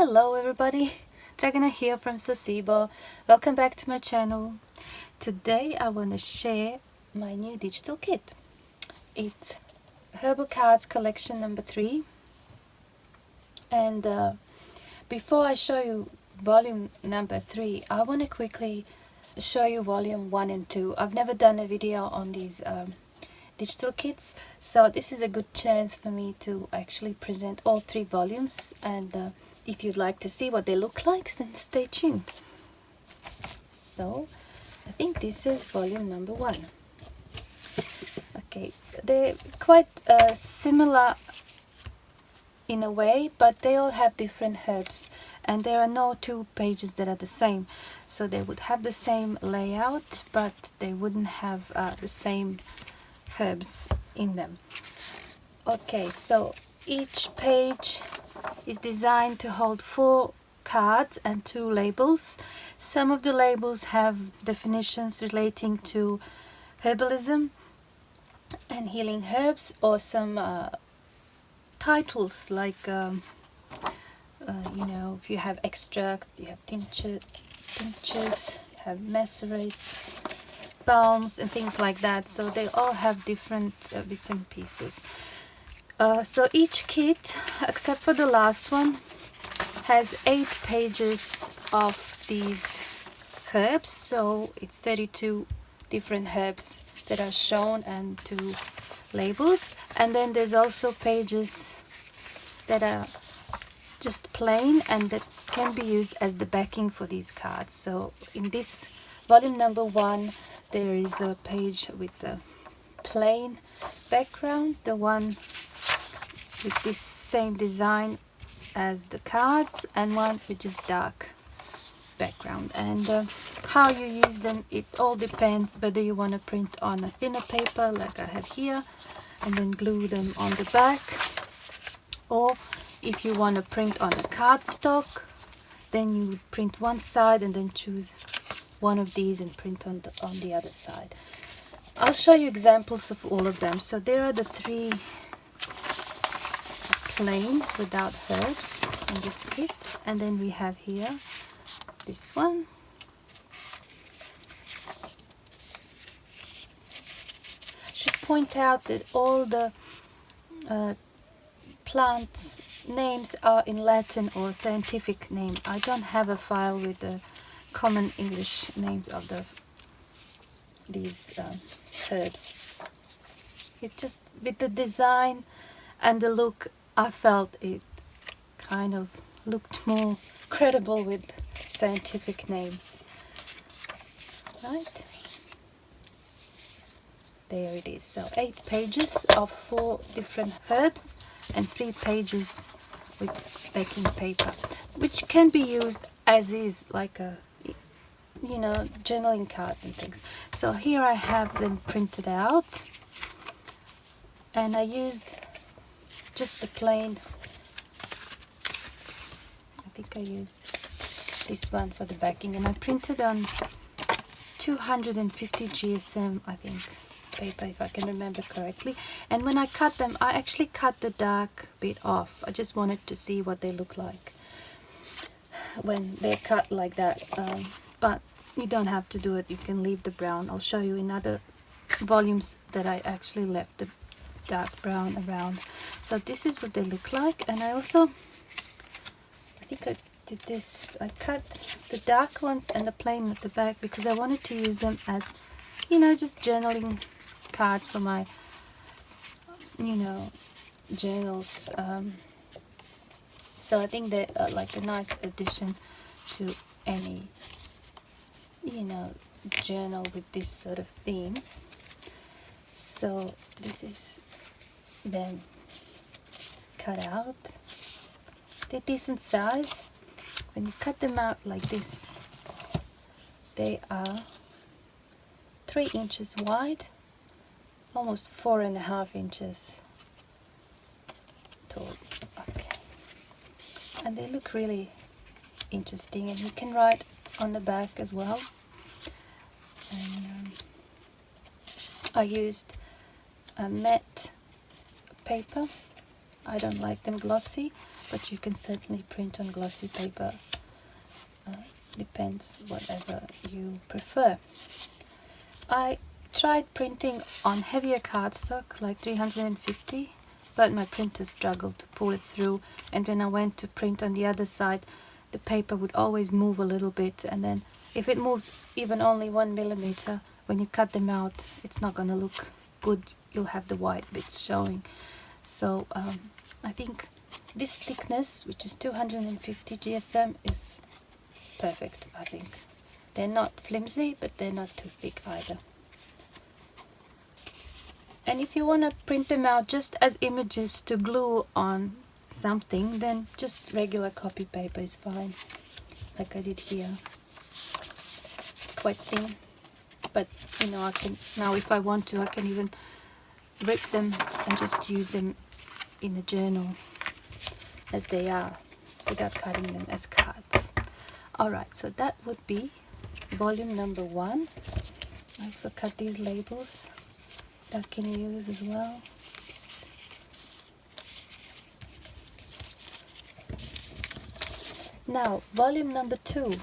Hello everybody, Dragana here from Saacibo. Welcome back to my channel. Today I want to share my new digital kit. It's Herbal Cards Collection number 3. And before I show you volume number 3, I want to quickly show you volume 1 and 2. I've never done a video on these digital kits, so this is a good chance for me to actually present all 3 volumes, and if you'd like to see what they look like, then stay tuned. So I think this is volume number 1. Okay, they're quite similar in a way, but they all have different herbs, and there are no 2 pages that are the same. So they would have the same layout, but they wouldn't have the same herbs in them. Okay, so each page is designed to hold 4 cards and 2 labels. Some of the labels have definitions relating to herbalism and healing herbs, or some titles like you know, if you have extracts, you have tinctures, you have macerates, balms and things like that. So they all have different bits and pieces. So each kit, except for the last one, has 8 pages of these herbs. So it's 32 different herbs that are shown, and 2 labels. And then there's also pages that are just plain and that can be used as the backing for these cards. So in this volume number 1, there is a page with the plain background, the one with this same design as the cards, and one with just dark background. And how you use them, it all depends whether you want to print on a thinner paper like I have here and then glue them on the back, or if you want to print on a cardstock, then you would print one side and then choose one of these and print on the other side. I'll show you examples of all of them. So there are the 3 plain without herbs in this kit, and then we have here this one. Should point out that all the plants names are in Latin or scientific name. I don't have a file with the common English names of these herbs. It just, with the design and the look, I felt it kind of looked more credible with scientific names. Right? There it is. So 8 pages of 4 different herbs and 3 pages with backing paper, which can be used as is, like a, you know, journaling cards and things. So here I have them printed out, and I used just the plain, I think I used this one for the backing, and I printed on 250 GSM, I think, paper, if I can remember correctly. And when I cut them, I actually cut the dark bit off. I just wanted to see what they look like when they're cut like that. But you don't have to do it, you can leave the brown. I'll show you in other volumes that I actually left the dark brown around. So this is what they look like. And I also, I think I did this, I cut the dark ones and the plain at the back because I wanted to use them as, you know, just journaling cards for my, you know, journals. So I think they're like a nice addition to any, you know, journal with this sort of theme. So this is them cut out. They're decent size. When you cut them out like this, they are 3 inches wide, almost 4.5 inches tall. Okay, and they look really interesting, and you can write on the back as well. And I used a matte paper. I don't like them glossy, but you can certainly print on glossy paper. Depends whatever you prefer. I tried printing on heavier cardstock like 350, but my printer struggled to pull it through, and when I went to print on the other side, the paper would always move a little bit, and then if it moves even only 1 millimeter, when you cut them out, it's not going to look good. You'll have the white bits showing. So I think this thickness, which is 250 GSM, is perfect. I think they're not flimsy, but they're not too thick either. And if you want to print them out just as images to glue on something, then just regular copy paper is fine, like I did here. Quite thin, but you know, I can now, if I want to, I can even rip them and just use them in a journal as they are without cutting them as cards. Alright, so that would be volume number 1. I also cut these labels that I can use as well. Now, volume number 2.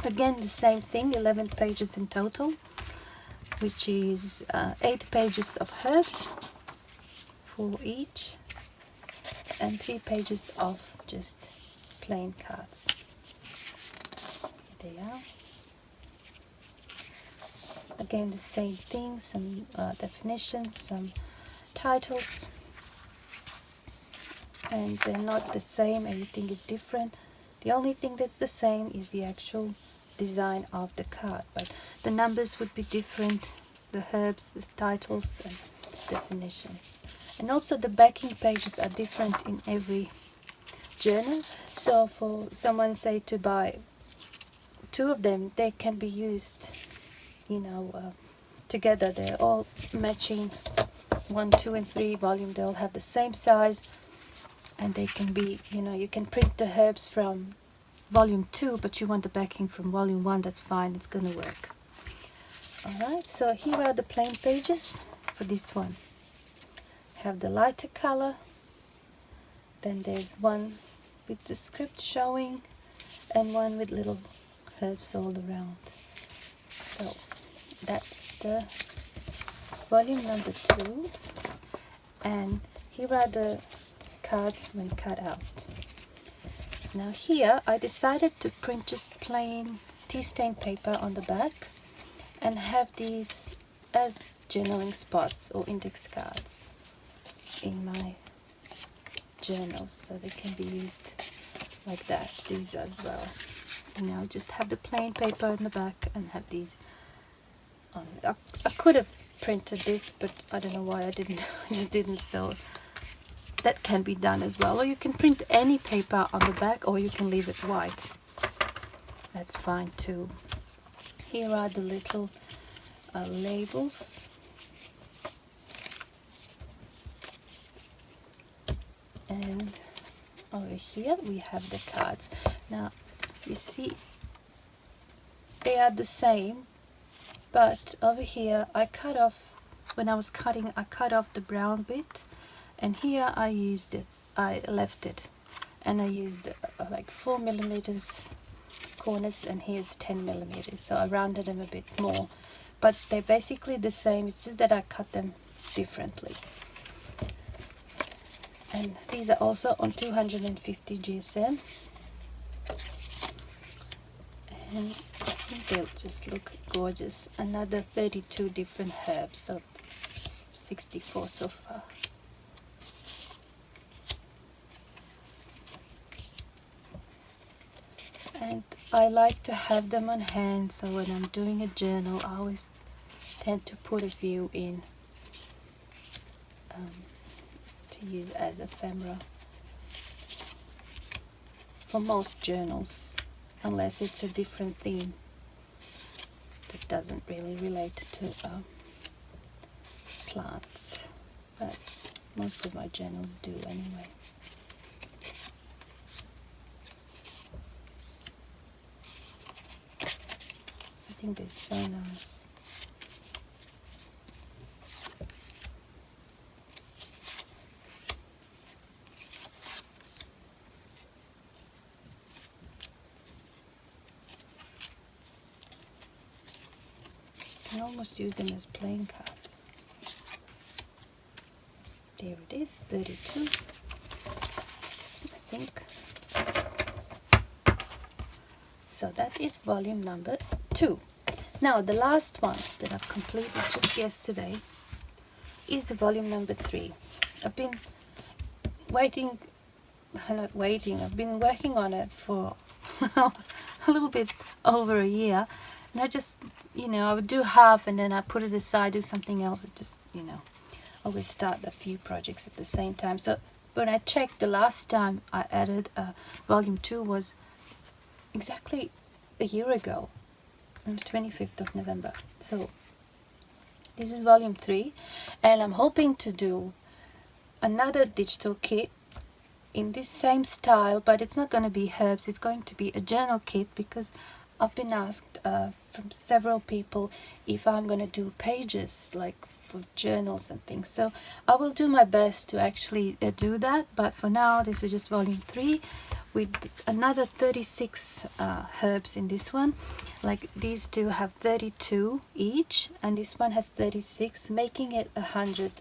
Again, the same thing, 11 pages in total, which is 8 pages of herbs for each, and 3 pages of just plain cards. Here they are. Again, the same thing, some definitions, some titles, and they're not the same, everything is different. The only thing that's the same is the actual design of the card, but the numbers would be different, the herbs, the titles and definitions. And also the backing pages are different in every journal, so for someone, say, to buy 2 of them, they can be used, you know, together. They're all matching, 1, 2 and 3 volume, they all have the same size, and they can be, you know, you can print the herbs from volume 2, but you want the backing from volume 1, that's fine, it's gonna work. Alright, so here are the plain pages for this one. Have the lighter color, then there's one with the script showing, and one with little herbs all around. So that's the volume number 2, and here are the cards when cut out. Now here I decided to print just plain tea stain paper on the back and have these as journaling spots or index cards in my journals, so they can be used like that, these as well. You know, just have the plain paper in the back and have these on it. I could have printed this, but I don't know why I didn't. I just didn't, so that can be done as well. Or you can print any paper on the back, or you can leave it white. That's fine too. Here are the little labels. And over here we have the cards. Now you see they are the same, but over here I cut off, when I was cutting, I cut off the brown bit, and here I used it, I left it, and I used like 4 millimeters corners, and here's 10 millimeters, so I rounded them a bit more, but they're basically the same, it's just that I cut them differently. And these are also on 250 GSM, and I think they'll just look gorgeous. Another 32 different herbs, so 64 so far. And I like to have them on hand, so when I'm doing a journal I always tend to put a few in to use as ephemera for most journals, unless it's a different theme that doesn't really relate to plants, but most of my journals do anyway. I think they're so nice. can almost use them as playing cards. There it is, 32, I think. So that is volume number 2. Now the last one that I've completed just yesterday is the volume number 3. I've been I've been working on it for a little bit over a year, and I just, I would do half and then I put it aside, do something else. It just, always start a few projects at the same time. So when I checked, the last time I added volume 2 was exactly a year ago, on the 25th of November. So this is volume 3, and I'm hoping to do another digital kit in this same style, but it's not going to be herbs, it's going to be a journal kit, because I've been asked from several people if I'm going to do pages like for journals and things. So I will do my best to actually do that, but for now this is just volume 3 with another 36 herbs in this one. Like these two have 32 each, and this one has 36, making it 100,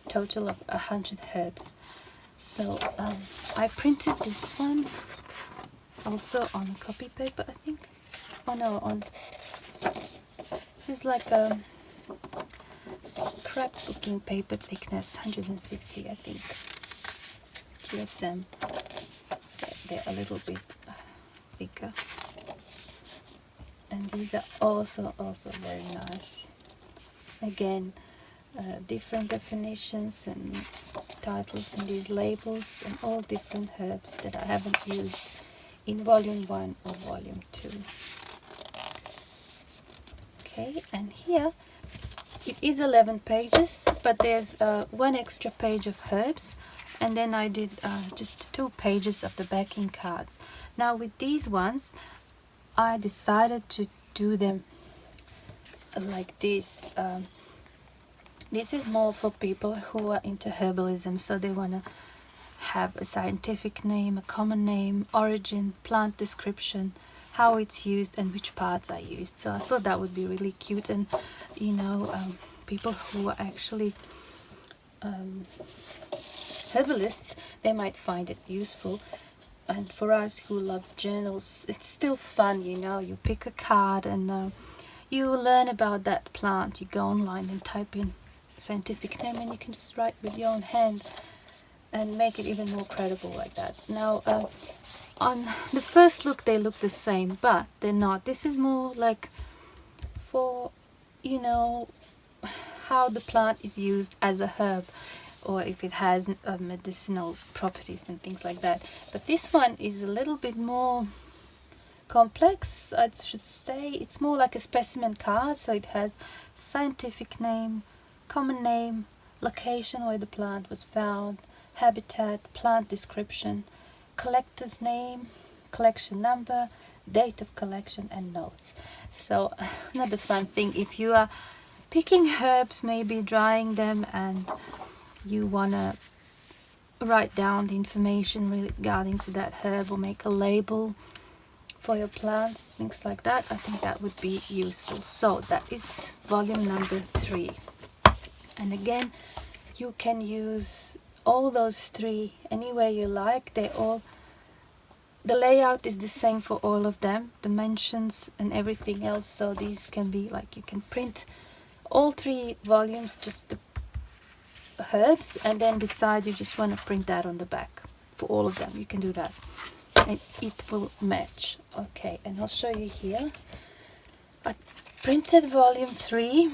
total of 100 herbs. So I printed this one also on copy paper, I think. Oh no, on, this is like a scrapbooking paper thickness, 160 I think, GSM. So they're a little bit thicker, and these are also very nice. Again, different definitions and titles in these labels, and all different herbs that I haven't used in volume 1 or volume 2. Okay, and here it is 11 pages, but there's one extra page of herbs, and then I did just 2 pages of the backing cards. Now with these ones I decided to do them like this. This is more for people who are into herbalism, so they want to have a scientific name, a common name, origin, plant description, how it's used, and which parts are used. So I thought that would be really cute, and people who are actually herbalists, they might find it useful. And for us who love journals, it's still fun, you pick a card and you learn about that plant. You go online and type in scientific name, and you can just write with your own hand and make it even more credible like that. Now on the first look they look the same, but they're not. This is more like for how the plant is used as a herb, or if it has medicinal properties and things like that. But this one is a little bit more complex, I should say. It's more like a specimen card, so it has scientific name, common name, location where the plant was found, habitat, plant description, collector's name, collection number, date of collection, and notes. So another fun thing, if you are picking herbs, maybe drying them, and you want to write down the information regarding to that herb, or make a label for your plants, things like that, I think that would be useful. So that is volume number 3. And again, you can use all those 3 any way you like. The layout is the same for all of them, dimensions and everything else. So these can be like, you can print all 3 volumes, just the herbs, and then decide you just want to print that on the back for all of them. You can do that and it will match. Okay, and I'll show you here. I printed volume 3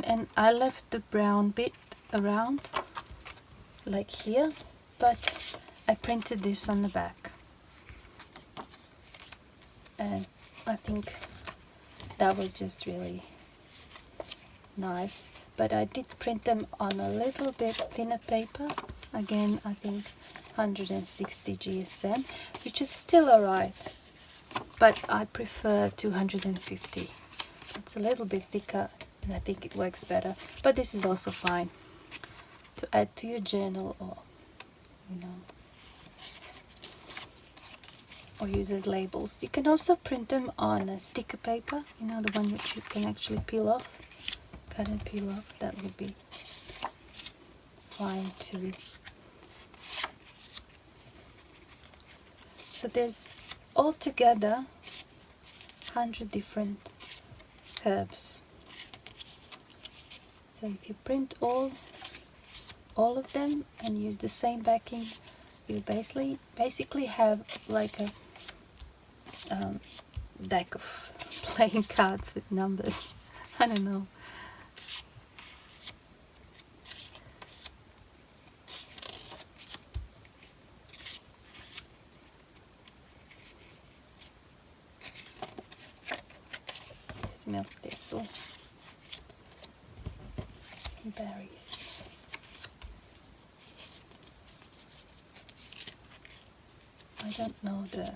and I left the brown bit around like here, but I printed this on the back, and I think that was just really nice. But I did print them on a little bit thinner paper, again I think 160 GSM, which is still alright, but I prefer 250. It's a little bit thicker and I think it works better, but this is also fine to add to your journal, or or use as labels. You can also print them on a sticker paper, you know, the one which you can actually peel off, cut and peel off. That would be fine too. So there's altogether 100 different herbs. So if you print all of them and use the same backing, you basically have like a deck of playing cards with numbers. I don't know. Here's milk thistle, some berries. I don't know the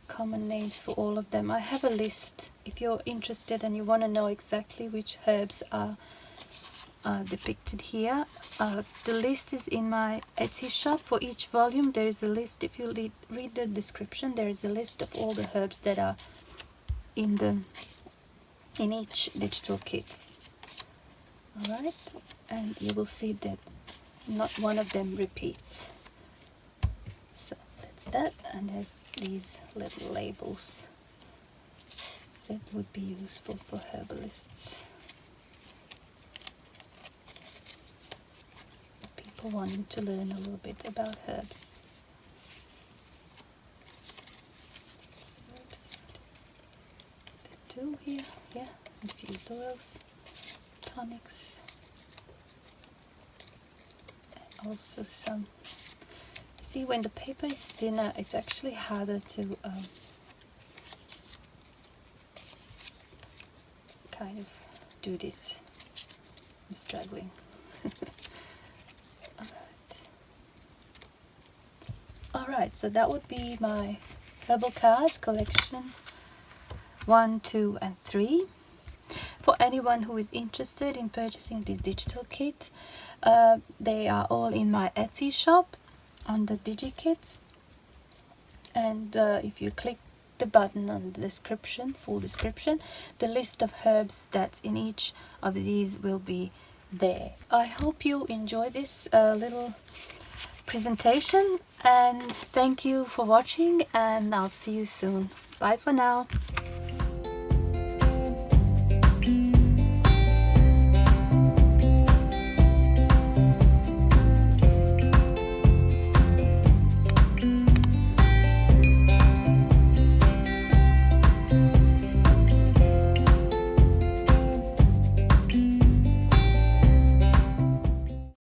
common names for all of them. I have a list if you're interested and you want to know exactly which herbs are depicted here. The list is in my Etsy shop. For each volume there is a list. If you read the description, there is a list of all the herbs that are in each digital kit. Alright, and you will see that not one of them repeats. So that's that, and there's these little labels that would be useful for herbalists, people wanting to learn a little bit about herbs. There are 2 here, yeah, infused oils, tonics, and also some. See, when the paper is thinner, it's actually harder to kind of do this. I'm struggling. Alright, so that would be my Herbal Cards Collection 1, 2 and 3. For anyone who is interested in purchasing this digital kit, they are all in my Etsy shop on the DigiKits, and if you click the button on the description, full description, the list of herbs that's in each of these will be there. I hope you enjoy this little presentation, and thank you for watching, and I'll see you soon. Bye for now.